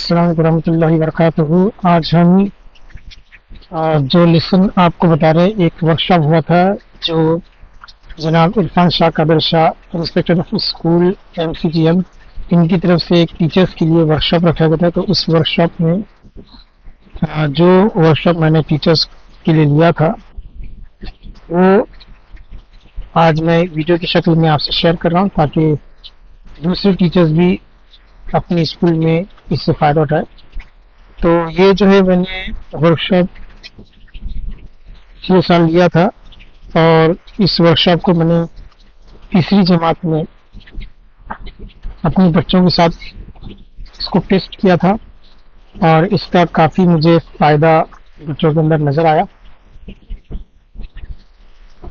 अस्सलाम वालेकुम रहमतुल्लाहि वबरकातुहू। आज हम जो लेसन आपको बता रहे हैं, एक वर्कशॉप हुआ था जो जनाब Irfan Shah Qadir Shah inspector of school MCGM इनकी तरफ से एक टीचर्स के लिए वर्कशॉप रखा गया था। तो उस वर्कशॉप में जो वर्कशॉप मैंने टीचर्स के लिए लिया था वो आज मैं वीडियो की शक्ल में आपसे शेयर कर रहा हूँ, ताकि दूसरे टीचर्स भी अपने स्कूल में इससे फ़ायदा उठाए। तो ये जो है मैंने वर्कशॉप पिछले साल लिया था और इस वर्कशॉप को मैंने तीसरी जमात में अपने बच्चों के साथ इसको टेस्ट किया था और इसका काफ़ी मुझे फ़ायदा बच्चों के अंदर नज़र आया।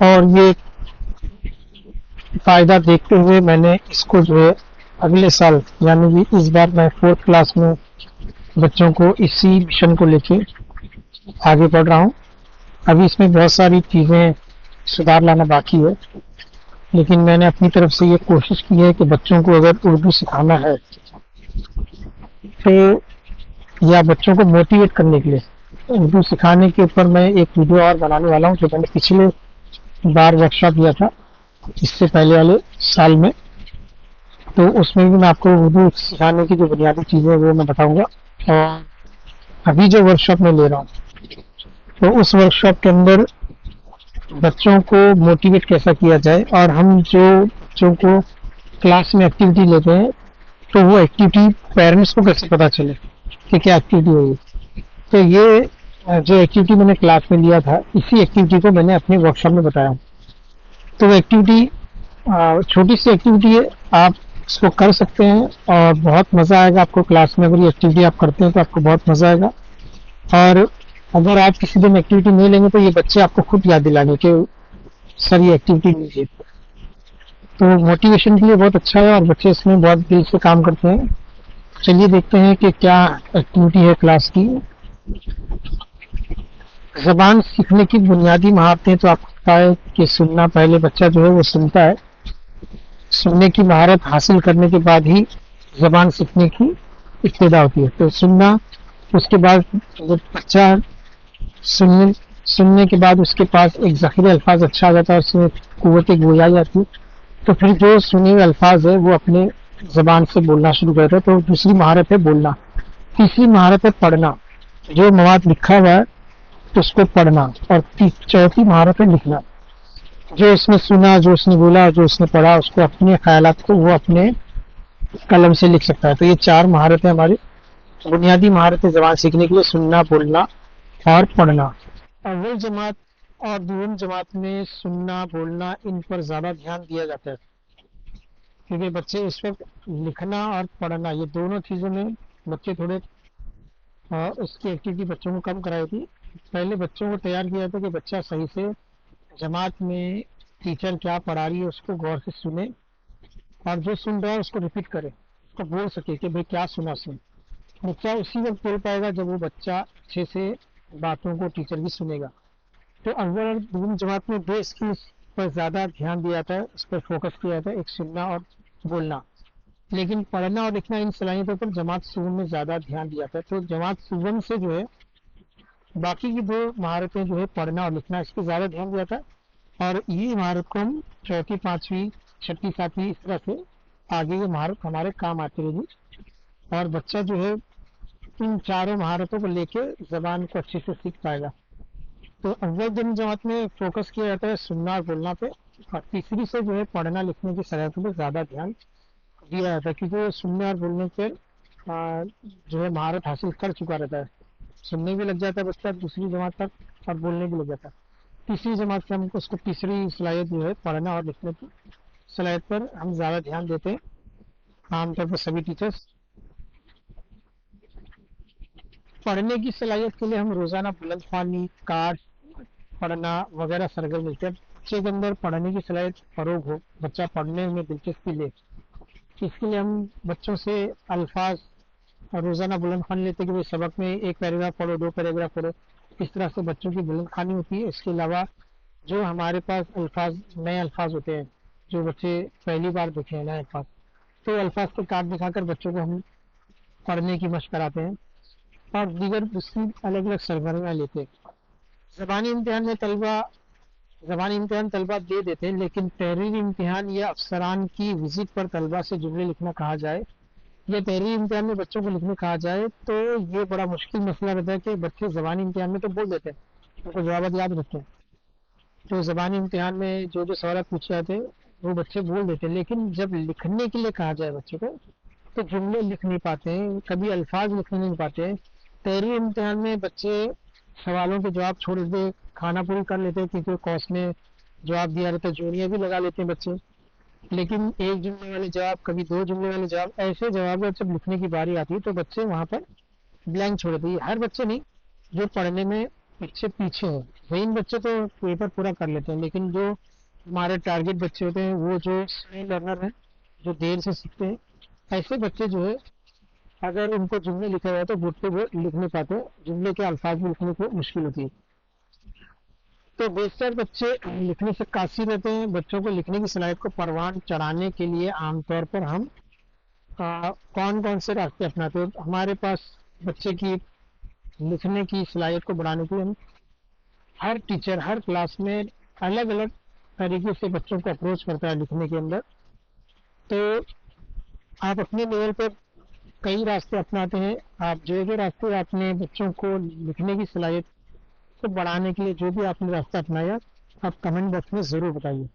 और ये फ़ायदा देखते हुए मैंने इसको जो है अगले साल यानी कि इस बार मैं 4th क्लास में बच्चों को इसी मिशन को लेके आगे बढ़ रहा हूँ। अभी इसमें बहुत सारी चीज़ें सुधार लाना बाकी है, लेकिन मैंने अपनी तरफ से ये कोशिश की है कि बच्चों को अगर उर्दू सिखाना है तो, या बच्चों को मोटिवेट करने के लिए उर्दू सिखाने के ऊपर मैं एक वीडियो और बनाने वाला हूँ, जो मैंने पिछले बार वर्कशॉप लिया था इससे पहले वाले साल में। तो उसमें भी मैं आपको उर्दू सिखाने की जो बुनियादी चीज़ें हैं वो मैं बताऊंगा। और अभी जो वर्कशॉप में ले रहा हूँ तो उस वर्कशॉप के अंदर बच्चों को मोटिवेट कैसा किया जाए, और हम जो बच्चों को क्लास में एक्टिविटी लेते हैं तो वो एक्टिविटी पेरेंट्स को कैसे पता चले कि क्या एक्टिविटी हुई। तो ये जो एक्टिविटी मैंने क्लास में लिया था, इसी एक्टिविटी को मैंने अपने वर्कशॉप में बताया। तो वो एक्टिविटी छोटी सी एक्टिविटी है, आप इसको कर सकते हैं और बहुत मज़ा आएगा आपको। क्लास में अगर ये एक्टिविटी आप करते हैं तो आपको बहुत मज़ा आएगा। और अगर आप किसी दिन एक्टिविटी नहीं लेंगे तो ये बच्चे आपको खुद याद दिलाएंगे कि सर ये एक्टिविटी लीजिए। तो मोटिवेशन के लिए बहुत अच्छा है और बच्चे इसमें बहुत दिल से काम करते हैं। चलिए देखते हैं कि क्या एक्टिविटी है क्लास की। ज़बान सीखने की बुनियादी महारतें तो आपको पता है कि सुनना, पहले बच्चा जो है वो सुनता है। सुनने की महारत हासिल करने के बाद ही ज़बान सीखने की इब्तिदा होती है। तो सुनना, उसके बाद जब बच्चा सुनने के बाद उसके पास एक ज़ख़ीरा अल्फाज अच्छा आ जाता है, उसमें क़ुव्वत गोयाई आती है, तो फिर जो सुने हुए अल्फाज है वो अपने ज़बान से बोलना शुरू करता है। तो दूसरी महारत है बोलना। तीसरी महारत है पढ़ना, जो मवाद लिखा हुआ है उसको पढ़ना। और चौथी महारत है लिखना, जो उसने सुना, जो उसने बोला, जो उसने पढ़ा, उसको अपने ख्यालात को वो अपने कलम से लिख सकता है। तो ये 4 महारतें हमारी बुनियादी महारतें ज़बान सीखने के लिए, सुनना, बोलना और पढ़ना। अव्वल जमात और दूसरी जमात में सुनना, बोलना, इन पर ज़्यादा ध्यान दिया जाता है, क्योंकि बच्चे इस वक्त लिखना और पढ़ना, ये दोनों चीज़ों में बच्चे थोड़े उसकी एक्टिविटी बच्चों को कम कराई थी। पहले बच्चों को तैयार किया था कि बच्चा सही से जमात में टीचर क्या पढ़ा रही है उसको गौर से सुने, और जो सुन रहा है उसको रिपीट करे, उसको बोल सके कि भाई क्या सुना उसने। बच्चा उसी वक्त बोल पाएगा जब वो बच्चा अच्छे से बातों को टीचर की सुनेगा। तो अव्वल और दूसरी जमात में 2 स्किल्स पर ज़्यादा ध्यान दिया जाता है, उस पर फोकस किया जाता है, एक सुनना और बोलना। लेकिन पढ़ना और लिखना, इन सलाहियतों पर जमात सुवन में ज़्यादा ध्यान दिया जाता है। तो जमात सुवन से जो है बाकी की 2 महारतें जो है पढ़ना और लिखना, इस पर ज़्यादा ध्यान दिया जाता है। और ये महारत को हम 4वीं, 5वीं, 6वीं, 7वीं इस तरह से आगे ये महारत हमारे काम आती रहेगी, और बच्चा जो है इन 4 महारतों को लेके ज़बान को अच्छे से सीख पाएगा। तो अव्वल जमात में फोकस किया जाता है सुनना और बोलना पे, और तीसरी से जो है पढ़ना लिखने की सलाहियतों पर ज़्यादा ध्यान दिया जाता है, क्योंकि सुनने और बोलने पर जो है महारत हासिल कर चुका रहता है। सुनने भी लग जाता है बच्चा दूसरी जमात तक, और बोलने भी लग जाता है। तीसरी जमात से हम उसको तीसरी सलाहियत जो है पढ़ना और लिखने की सलाहियत पर हम ज़्यादा ध्यान देते हैं, आमतौर पर सभी टीचर्स। पढ़ने की सलाहियत के लिए हम रोज़ाना बुलंद ख्वानी, कार्ड पढ़ना वगैरह सरगर्म मिलते हैं। बच्चे के अंदर पढ़ने की सलाहियत फरोग हो, बच्चा पढ़ने में दिलचस्पी ले, इसके लिए हम बच्चों से अल्फाज और रोज़ाना बुलंद खानी लेते हैं कि भाई सबक में 1 पैराग्राफ पढ़ो, 2 पैराग्राफ पढ़ो। इस तरह से बच्चों की बुलंद खानी होती है। इसके अलावा जो हमारे पास अल्फाज, नए अल्फाज होते हैं जो बच्चे पहली बार देखे हैं नए अल्फाज, तो अल्फाज के कार्ड दिखाकर बच्चों को हम پڑھنے کی مشق کراتے ہیں اور دیگر دوسری الگ الگ سرگرمیاں لیتے ہیں۔ زبانی امتحان میں زبانی امتحان طلبہ دے دیتے ہیں، لیکن تحریری امتحان یا افسران کی وزٹ پر طلبہ سے جملے لکھنا کہا جائے یا تحریری امتحان میں بچوں کو لکھنے کہا جائے تو یہ بڑا مشکل مسئلہ رہتا ہے کہ بچے زبانی امتحان میں تو بول دیتے ہیں، ان کو جوابات یاد رکھتے ہیں، تو زبانی امتحان میں جو سوالات پوچھے جاتے ہیں وہ بچے بول دیتے ہیں، لیکن جب لکھنے کے لیے کہا جائے بچے کو تو جملے لکھ نہیں پاتے ہیں، کبھی الفاظ لکھنے نہیں پاتے ہیں۔ تحریری امتحان میں بچے سوالوں کے جواب چھوڑ دیتے، کھانا پوری کر لیتے ہیں کیونکہ کوس میں جواب دیا رہتا ہے، جوڑیاں بھی لگا لیتے ہیں بچے، لیکن ایک جملے والے جواب، کبھی دو جملے والے جواب، ایسے جواب جب لکھنے کی باری آتی ہے تو بچے وہاں پر بلینک چھوڑ دیتے ہیں۔ ہر بچے نہیں، جو پڑھنے میں پیچھے ہو وہی بچے تو پیپر پورا کر لیتے ہیں، لیکن جو ہمارے ٹارگیٹ بچے ہوتے ہیں وہ جو سلو لرنر ہیں، جو دیر سے سیکھتے ہیں، ایسے بچے جو ہے اگر ان کو جملے لکھا جائے تو بورڈ پہ وہ لکھ نہیں پاتے، جملے کے الفاظ بھی لکھنے کو مشکل ہوتی ہے۔ تو بیشتر بچے لکھنے سے قاصر رہتے ہیں۔ بچوں کو لکھنے کی صلاحیت کو پروان چڑھانے کے لیے عام طور پر ہم کون سے راستے اپناتے ہیں؟ ہمارے پاس بچے کی لکھنے کی صلاحیت کو بڑھانے کے لیے ہم ہر ٹیچر ہر کلاس میں الگ الگ طریقے سے بچوں کو اپروچ کرتا ہے لکھنے کے اندر۔ تو آپ اپنے لیول پر کئی راستے اپناتے ہیں، آپ جو راستے آپ نے بچوں کو لکھنے کی صلاحیت کو بڑھانے کے لیے جو بھی آپ نے راستہ اپنایا آپ کمنٹ باکس میں ضرور بتائیے۔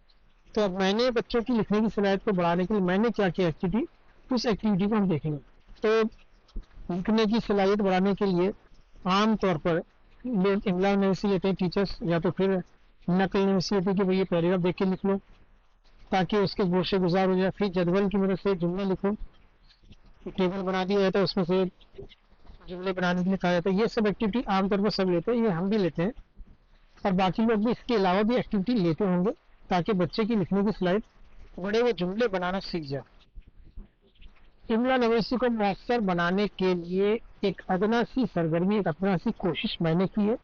تو اب میں نے بچوں کی لکھنے کی صلاحیت کو بڑھانے کے لیے میں نے کیا کیا ایکٹیویٹی، اس ایکٹیویٹی کو ہم دیکھیں گے۔ تو لکھنے کی صلاحیت بڑھانے کے لیے عام طور پر لوگ املا نویسی لیتے ہیں ٹیچرس، یا تو پھر نقل نویسی ہوتی ہے کہ یہ پیراگراف دیکھ کے لکھ لو تاکہ اس کے گوشے گزار ہو جائے، پھر جدول کی مدد سے جملہ لکھو، ٹیبل بنا دیا جاتا ہے اس میں سے جملے بنانے کے لیے کہا جاتا ہے۔ یہ سب ایکٹیویٹی عام طور پر سب لیتے ہیں، یہ ہم بھی لیتے ہیں اور باقی لوگ بھی اس کے علاوہ بھی ایکٹیویٹی لیتے ہوں گے تاکہ بچے کی لکھنے کی صلاحیت بڑے ہوئے جملے بنانا سیکھ جائے۔ املا نویسی کو مؤثر بنانے کے لیے ایک ادنا سی سرگرمی، ایک ادنا سی کوشش میں نے کی ہے۔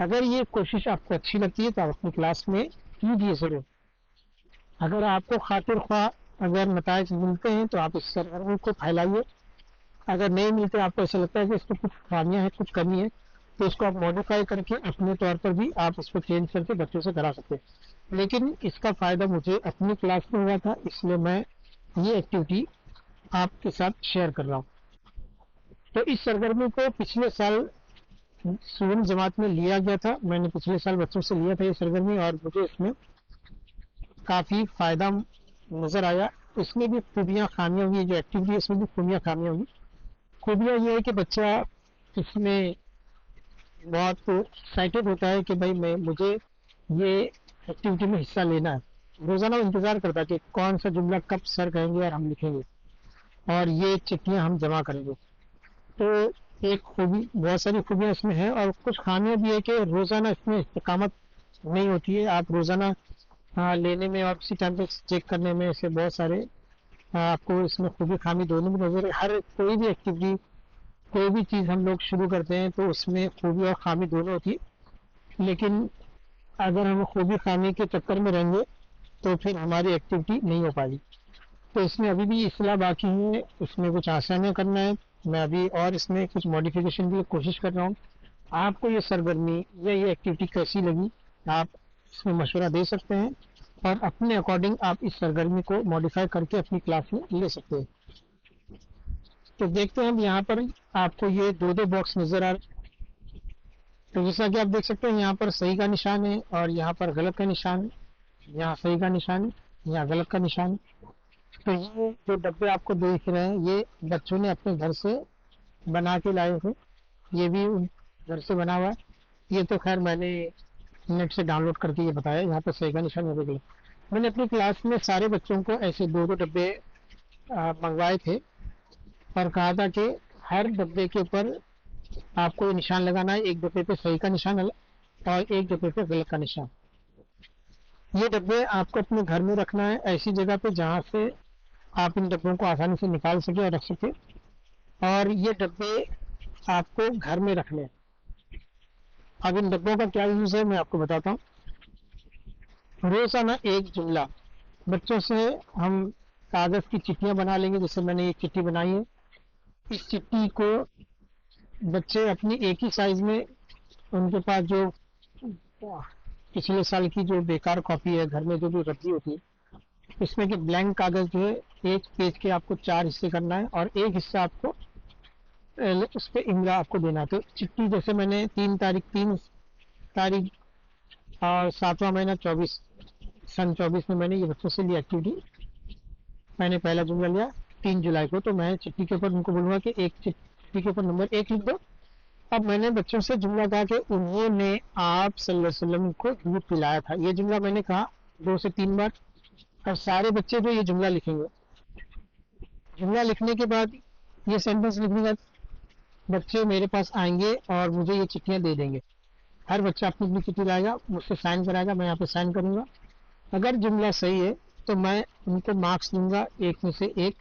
اگر یہ کوشش آپ کو اچھی لگتی ہے تو آپ اپنی کلاس میں کیجیے ضرور۔ اگر آپ کو خاطر خواہ اگر نتائج ملتے ہیں تو آپ اس سرگرمی کو پھیلائیے، اگر نہیں ملتے آپ کو ایسا لگتا ہے کہ اس میں کچھ خامیاں ہیں، کچھ کمی ہے، تو اس کو آپ ماڈیفائی کر کے اپنے طور پر بھی آپ اس کو چینج کر کے بچوں سے کرا سکتے ہیں۔ لیکن اس کا فائدہ مجھے اپنی کلاس میں ہوا تھا، اس لیے میں یہ ایکٹیویٹی آپ کے ساتھ شیئر کر رہا ہوں۔ تو اس سرگرمی کو پچھلے سال سوم جماعت میں لیا گیا تھا، میں نے پچھلے سال بچوں سے لیا تھا یہ سرگرمی، اور مجھے اس میں کافی فائدہ نظر آیا۔ اس میں بھی خوبیاں خامیاں ہوئی، جو ایکٹیویٹی ہے اس میں بھی خوبیاں خامیاں ہوئی۔ خوبیاں یہ ہے کہ بچہ اس میں بہت ایکسائٹیڈ ہوتا ہے کہ بھائی مجھے یہ ایکٹیویٹی میں حصہ لینا ہے، روزانہ انتظار کرتا ہے کہ کون سا جملہ کب سر کہیں گے اور ہم لکھیں گے اور یہ چٹیاں ہم جمع کریں گے۔ تو ایک خوبی، بہت ساری خوبیاں اس میں ہیں، اور کچھ خامیاں بھی ہے کہ روزانہ اس میں استقامت نہیں ہوتی ہے۔ آپ روزانہ لینے میں اور اسی ٹائم پہ چیک کرنے میں سے بہت سارے آپ کو اس میں خوبی خامی دونوں بھی نظر۔ ہر کوئی بھی ایکٹیویٹی، کوئی بھی چیز ہم لوگ شروع کرتے ہیں تو اس میں خوبی اور خامی دونوں ہوتی ہے، لیکن اگر ہم خوبی خامی کے چکر میں رہیں گے تو پھر ہماری ایکٹیویٹی نہیں ہو پائے گی۔ تو اس میں ابھی بھی اصلاح باقی ہے، اس میں کچھ آسانیاں کرنا ہے، میں ابھی اور اس میں کچھ ماڈیفیکیشن کی کوشش کر رہا ہوں۔ آپ کو یہ سرگرمی یا یہ ایکٹیویٹی کیسی لگی آپ اس میں مشورہ دے سکتے ہیں اور اپنے اکارڈنگ آپ اس سرگرمی کو ماڈیفائی کر کے اپنی کلاس میں لے سکتے ہیں۔ تو دیکھتے ہیں ہم یہاں پر آپ کو یہ دو باکس نظر آ رہے ہیں، تو جیسا کہ آپ دیکھ سکتے ہیں یہاں پر صحیح کا نشان ہے اور یہاں پر غلط کا نشان ہے، یہاں صحیح کا نشان ہے، یہاں غلط کا نشان ہے۔ تو یہ جو ڈبے آپ کو دیکھ رہے ہیں یہ بچوں نے اپنے گھر سے بنا کے لائے تھے، یہ بھی گھر سے بنا ہوا ہے۔ یہ تو خیر میں نے نیٹ سے ڈاؤن لوڈ کر کے یہ بتایا، یہاں پر صحیح کا نشان ہو گیا۔ میں نے اپنی کلاس میں سارے بچوں کو ایسے دو ڈبے منگوائے تھے اور کہا تھا کہ ہر ڈبے کے اوپر آپ کو یہ نشان لگانا ہے، ایک ڈبے پہ صحیح کا نشان اور ایک ڈبے پہ غلط کا نشان۔ یہ ڈبے آپ کو اپنے گھر میں رکھنا ہے، ایسی جگہ پہ جہاں سے آپ ان ڈبوں کو آسانی سے نکال سکے اور رکھ سکے، اور یہ ڈبے آپ کو گھر میں رکھنے ہیں۔ اب ان ڈبوں کا کیا یوز ہے میں آپ کو بتاتا ہوں۔ روزانہ ایک جملہ بچوں سے ہم کاغذ کی چٹیاں بنا لیں گے، جیسے میں نے ایک چٹھی بنائی ہے इस चिट्ठी को बच्चे अपनी एक ही साइज में, उनके पास जो पिछले साल की जो बेकार कॉपी है घर में जो भी रद्दी होती है, इसमें कि ब्लैंक कागज जो है एक पेज के आपको 4 हिस्से करना है और एक हिस्सा आपको उस पे इमला आपको देना है। तो चिट्ठी जैसे मैंने 3 तारीख और 7वां महीना 24 में मैंने ये बच्चों से ली एक्टिविटी। मैंने पहला जुमला लिया 3 जुलाई को, तो मैं चिट्ठी के ऊपर उनको बोलूंगा कि एक चिट्ठी के ऊपर नंबर 1 लिख दो। अब मैंने बच्चों से जुमला कहा कि उन्होंने आप सल्लल्लाहु अलैहि वसल्लम को दूध पिलाया था। ये जुमला मैंने कहा 2 से 3 बार, और सारे बच्चे जो ये जुमला लिखेंगे। जुमला लिखने के बाद, ये सेंटेंस लिखने के बाद बच्चे मेरे पास आएंगे और मुझे ये चिट्ठियां दे देंगे। हर बच्चा अपनी अपनी चिट्ठी लाएगा, मुझसे साइन कराएगा, मैं यहाँ पे साइन करूंगा। अगर जुमला सही है तो मैं उनको मार्क्स दूंगा 1 में से 1।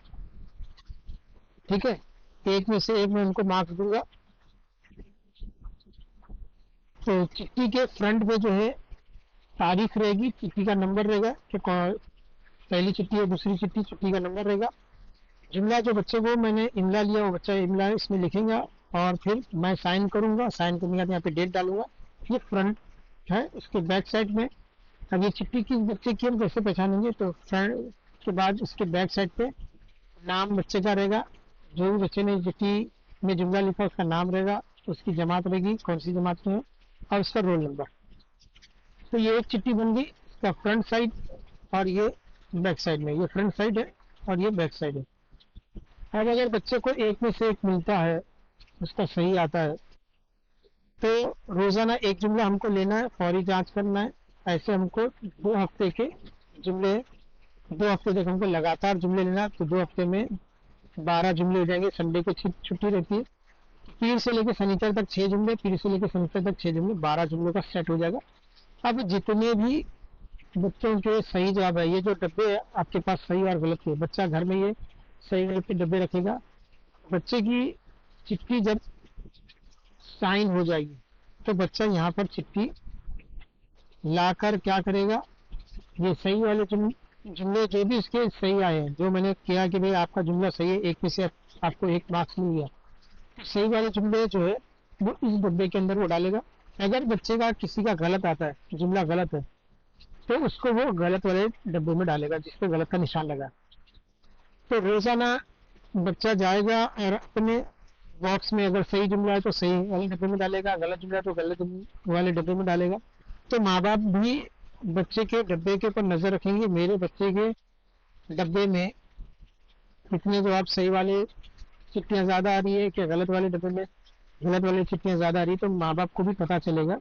ठीक है, 1 में से 1 मैं उनको मार्क्स दूंगा। तो चिट्ठी के फ्रंट पे जो है तारीख रहेगी, चिट्ठी का नंबर रहेगा कि पहली चिट्ठी है, दूसरी चिट्ठी, चिट्ठी का नंबर रहेगा। जुमला जो बच्चे को मैंने इमला लिया वो बच्चा इमला इसमें लिखेगा और फिर मैं साइन करूंगा। साइन करने के बाद यहाँ पे डेट डालूंगा। ये फ्रंट है। इसके बैक साइड में, अब ये चिट्ठी किस बच्चे की हम कैसे पहचानेंगे, तो फ्रंट के बाद इसके बैक साइड पे नाम बच्चे का रहेगा। जो भी बच्चे ने चिट्ठी में जुमला लिखा उसका नाम रहेगा, उसकी जमात रहेगी, कौन सी जमात में है, और उसका रोल नंबर। तो ये एक चिट्ठी बन गई, इसका फ्रंट साइड और ये बैक साइड में। ये फ्रंट साइड है और ये बैक साइड है। अब अगर बच्चे को 1 में से 1 मिलता है, उसका सही आता है, तो रोजाना एक जुमला हमको लेना है, फौरी जांच करना है। ऐसे हमको 2 हफ्ते के जुमले, 2 हफ्ते तक हमको लगातार जुमले लेना। तो 2 हफ्ते में 12 जुमले हो जाएंगे। संडे को छुट्टी रहती है। पीर से लेकर शनिचर तक 6 जुमले, पीर से लेकर शनिचर तक 6 जुमले, 12 जुमलों का सेट हो जाएगा। अब जितने भी बच्चों के सही जवाब है, ये जो डब्बे है आपके पास सही और गलत के, बच्चा घर में ये सही गलत के डब्बे रखेगा। बच्चे की चिट्ठी जब साइन हो जाएगी तो बच्चा यहाँ पर चिट्ठी लाकर क्या करेगा, ये सही वाले जुमले जो भी इसके सही आए हैं, जो मैंने किया कि भाई आपका जुमला सही है, 1 में से आपको 1 मार्क्स मिल गया, सही वाले जुमले जो है वो इस डब्बे के अंदर वो डालेगा। अगर बच्चे का किसी का गलत आता है, जुमला गलत है, तो उसको वो गलत वाले डब्बे में डालेगा जिसपे गलत का निशान लगा। तो रोजाना बच्चा जाएगा और अपने बॉक्स में अगर सही जुमला है तो सही वाले डब्बे में डालेगा, गलत जुमला है तो गलत वाले डब्बे में डालेगा। तो माँ बाप भी बच्चे के डब्बे के ऊपर नजर रखेंगे, मेरे बच्चे के डब्बे में कितने जवाब सही वाले चिट्ठियां ज्यादा आ रही है कि गलत वाले डब्बे में गलत वाली चिट्ठियां ज्यादा आ रही है। तो माँ बाप को भी पता चलेगा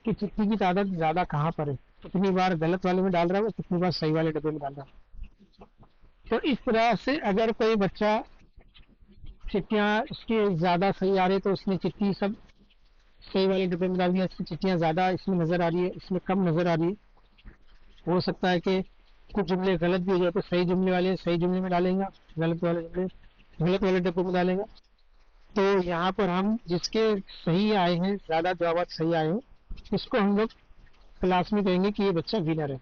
कि चिट्ठी की तादाद ज्यादा कहाँ पर है, कितनी बार गलत वाले में डाल रहा है, कितनी बार सही वाले डब्बे में डाल रहा है। तो इस तरह से अगर कोई बच्चा चिट्ठियां इसके ज्यादा सही आ रही है तो उसने चिट्ठी सब सही वाले डब्बे में डाल दिया, इसकी चिट्ठियां ज्यादा इसमें नजर आ रही है, इसमें कम नजर आ रही है। हो सकता है कि कुछ जुमले गलत भी हो जाए तो सही जुमले वाले सही जुमले में डालेंगे, गलत वाले जुमले गलत वाले डब्बे में डालेंगे। तो यहाँ पर हम जिसके सही आए हैं, ज्यादा जवाब सही आए हैं, उसको हम लोग क्लास में कहेंगे कि ये बच्चा विनर है।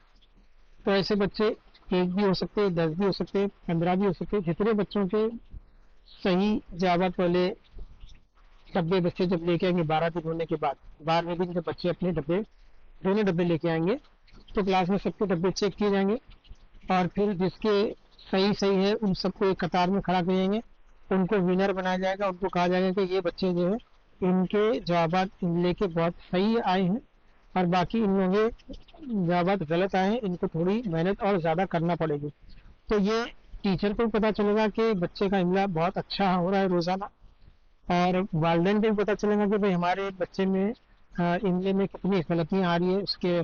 तो ऐसे बच्चे 1 भी हो सकते हैं, 10 भी हो सकते हैं, 15 भी हो सकते हैं। जितने बच्चों के सही जवाब वाले डब्बे बच्चे जब लेके आएंगे 12 दिन होने के बाद, 12वें दिन जब बच्चे अपने डब्बे दोनों डब्बे लेके आएंगे तो क्लास में सबके डब्बे चेक किए जाएंगे और फिर जिसके सही है उन सबको एक कतार में खड़ा करेंगे, उनको विनर बनाया जाएगा। उनको कहा जाएगा कि ये बच्चे जो है इनके जवाब लेके बहुत सही आए हैं और बाकी इन लोगों के जवाब गलत आए हैं, इनको थोड़ी मेहनत और ज्यादा करना पड़ेगी। तो ये टीचर को पता चलेगा कि बच्चे का इमला बहुत अच्छा हो रहा है रोजाना, और वालिदैन को भी पता चलेगा कि भाई हमारे बच्चे में इमले में कितनी गलतियां आ रही है, उसके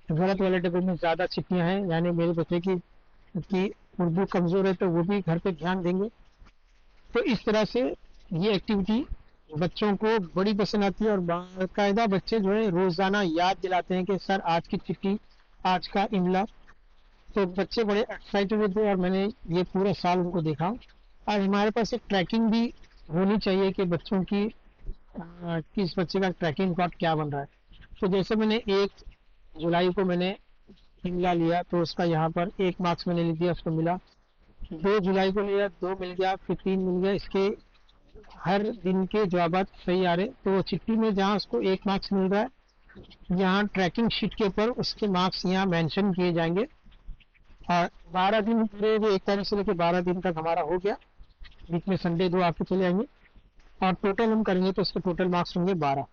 गलत वाले डब्बे में ज्यादा चिट्ठियां हैं, यानी मेरे बच्चे की उर्दू कमजोर है, तो वो भी घर पे ध्यान देंगे। तो इस तरह से ये एक्टिविटी बच्चों को बड़ी पसंद आती है और बाकायदा बच्चे जो है रोजाना याद दिलाते हैं कि सर आज की चिट्ठी, आज का इमला। तो बच्चे बड़े एक्साइटेड थे और मैंने ये पूरा साल उनको देखा। और हमारे पास एक ट्रैकिंग भी होनी चाहिए कि बच्चों की किस बच्चे का ट्रैकिंग रिकॉर्ड क्या बन रहा है। तो जैसे मैंने 1 जुलाई को मैंने इमला लिया तो उसका यहाँ पर 1 मार्क्स मैंने लिख दिया, उसको मिला। 2 जुलाई को लिया, 2 मिल गया, फिर 3 मिल गया। इसके हर दिन के जवाब सही आ रहे, तो चिट्ठी में जहाँ उसको 1 मार्क्स मिल रहा है, यहाँ ट्रैकिंग शीट के ऊपर उसके मार्क्स यहाँ मेंशन किए जाएंगे। और 12 दिन पूरे, 1 तारीख से लेकर 12 दिन तक हमारा हो गया, बीच में संडे 2 आके चले जाएंगे, और टोटल हम करेंगे तो उसके टोटल मार्क्स होंगे 12।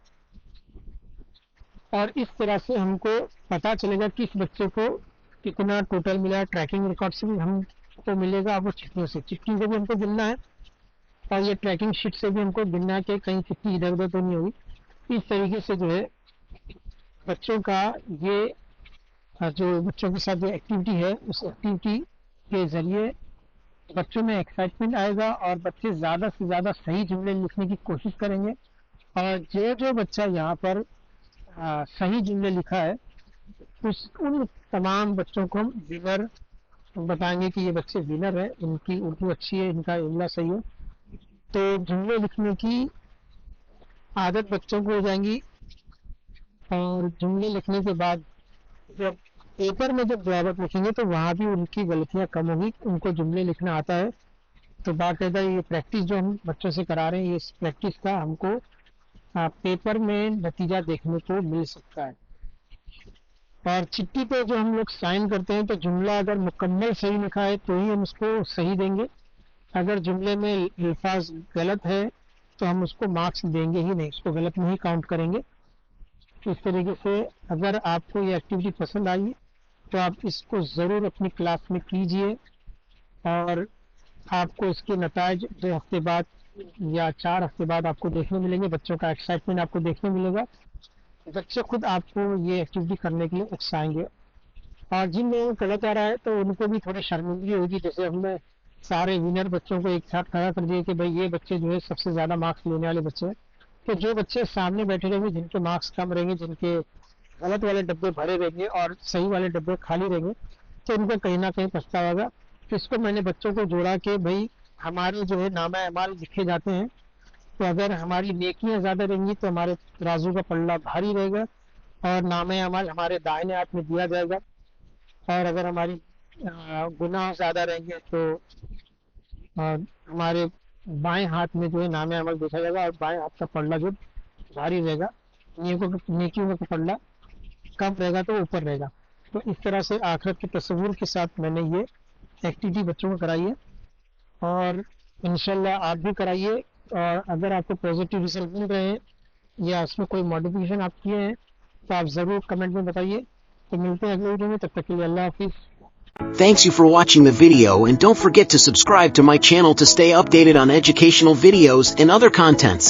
और इस तरह से हमको पता चलेगा किस बच्चे को कितना टोटल मिला है। ट्रैकिंग रिकॉर्ड से भी हमको मिलेगा, वो चिट्ठियों से, चिट्ठी से भी हमको गिनना है, और ये ट्रैकिंग शीट से भी हमको गिनना है कि कहीं चिट्ठी इधर उधर तो नहीं होगी। इस तरीके से जो है बच्चों का ये जो बच्चों के साथ जो एक्टिविटी है, उस एक्टिविटी के जरिए बच्चों में एक्साइटमेंट आएगा और बच्चे ज़्यादा से ज़्यादा सही जुमले लिखने की कोशिश करेंगे। और जो बच्चा यहाँ पर सही जुमले लिखा है, उन तमाम बच्चों को हम विनर बताएंगे कि ये बच्चे विनर है, इनकी उर्दू अच्छी है, इनका इमला सही है। तो जुमले लिखने की आदत बच्चों को हो जाएंगी, और जुमले लिखने के बाद जब पेपर में जब जवाब लिखेंगे तो वहाँ भी उनकी गलतियाँ कम होगी, उनको जुमले लिखना आता है। तो बाकायदा ये प्रैक्टिस जो हम बच्चों से करा रहे हैं, ये प्रैक्टिस का हमको पेपर में नतीजा देखने को मिल सकता है। और चिट्ठी पे जो हम लोग साइन करते हैं, तो जुमला अगर मुकम्मल सही लिखा है तो ही हम उसको सही देंगे। अगर जुमले में अल्फाज गलत है तो हम उसको मार्क्स देंगे ही नहीं, उसको गलत नहीं काउंट करेंगे। इस तरीके से अगर आपको ये एक्टिविटी पसंद आई तो आप इसको ज़रूर अपनी क्लास में कीजिए, और आपको इसके नताइज 2 हफ्ते बाद या 4 हफ्ते बाद आपको देखने मिलेंगे। बच्चों का एक्साइटमेंट आपको देखने मिलेगा, बच्चे खुद आपको ये एक्टिविटी करने के लिए उकसाएंगे। और जिन लोगों को गलत आ रहा है तो उनको भी थोड़ी शर्मिंदगी होगी, जैसे हमने सारे विनर बच्चों को एक साथ खड़ा कर दिए कि भाई ये बच्चे जो है सबसे ज़्यादा मार्क्स लेने वाले बच्चे हैं। तो जो बच्चे सामने बैठे रहेंगे, जिनके मार्क्स कम रहेंगे, जिनके गलत वाले डब्बे भरे रहेंगे और सही वाले डब्बे खाली रहेंगे, तो उनको कहीं ना कहीं पछतावा होगा। तो इसको मैंने बच्चों को जोड़ा कि भाई हमारे जो है नामा अमाल लिखे जाते हैं, तो अगर हमारी नेकियां ज़्यादा रहेंगी तो हमारे तराजू का पल्ला भारी रहेगा, और नामा अमाल हमारे दाहिने हाथ में दिया जाएगा। और अगर हमारी गुनाह ज़्यादा रहेंगे तो हमारे बाएं हाथ में जो है नामे अमल देखा जाएगा, और बाएं हाथ का पल्ला जो भारी रहेगा, नेकियों का पल्ला कम रहेगा तो ऊपर रहेगा। तो इस तरह से आखिरत के तस्वुर के साथ मैंने ये एक्टिविटी बच्चों को कराई है, और इंशाल्लाह आप भी कराइए। और अगर आपको पॉजिटिव रिजल्ट मिल रहे हैं या उसमें कोई मॉडिफिकेशन आप किए हैं तो आप ज़रूर कमेंट में बताइए। तो मिलते हैं अगले वीडियो में, तब तक के लिए अल्लाह हाफिज़। Thanks you for watching the video, and don't forget to subscribe to my channel to stay updated on educational videos and other contents.